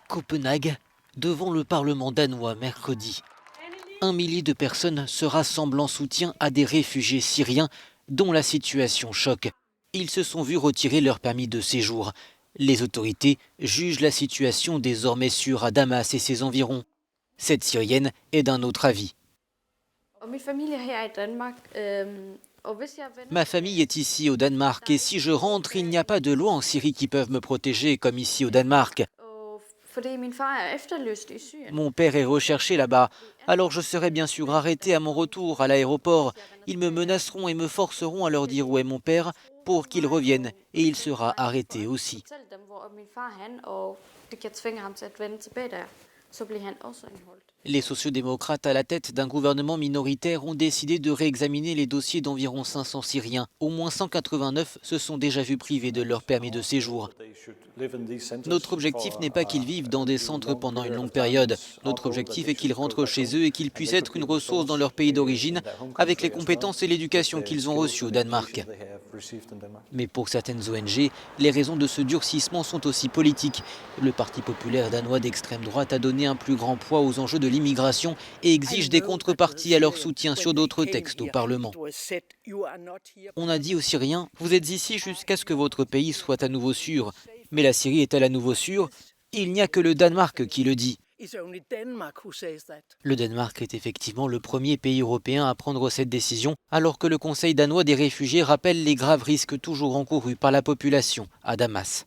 Copenhague, devant le Parlement danois mercredi. 1 millier de personnes se rassemblent en soutien à des réfugiés syriens dont la situation choque. Ils se sont vus retirer leur permis de séjour. Les autorités jugent la situation désormais sûre à Damas et ses environs. Cette Syrienne est d'un autre avis. Ma famille est ici au Danemark et si je rentre, il n'y a pas de loi en Syrie qui peuvent me protéger comme ici au Danemark. Mon père est recherché là-bas, alors je serai bien sûr arrêté à mon retour à l'aéroport. Ils me menaceront et me forceront à leur dire où est mon père pour qu'il revienne et il sera arrêté aussi. Les sociodémocrates à la tête d'un gouvernement minoritaire ont décidé de réexaminer les dossiers d'environ 500 Syriens. Au moins 189 se sont déjà vus privés de leur permis de séjour. Notre objectif n'est pas qu'ils vivent dans des centres pendant une longue période. Notre objectif est qu'ils rentrent chez eux et qu'ils puissent être une ressource dans leur pays d'origine avec les compétences et l'éducation qu'ils ont reçues au Danemark. Mais pour certaines ONG, les raisons de ce durcissement sont aussi politiques. Le Parti populaire danois d'extrême droite a donné un plus grand poids aux enjeux de l'immigration et exige des contreparties à leur soutien sur d'autres textes au Parlement. On a dit aux Syriens, vous êtes ici jusqu'à ce que votre pays soit à nouveau sûr. Mais la Syrie est-elle à nouveau sûre? Il n'y a que le Danemark qui le dit. Le Danemark est effectivement le premier pays européen à prendre cette décision, alors que le Conseil danois des réfugiés rappelle les graves risques toujours encourus par la population à Damas.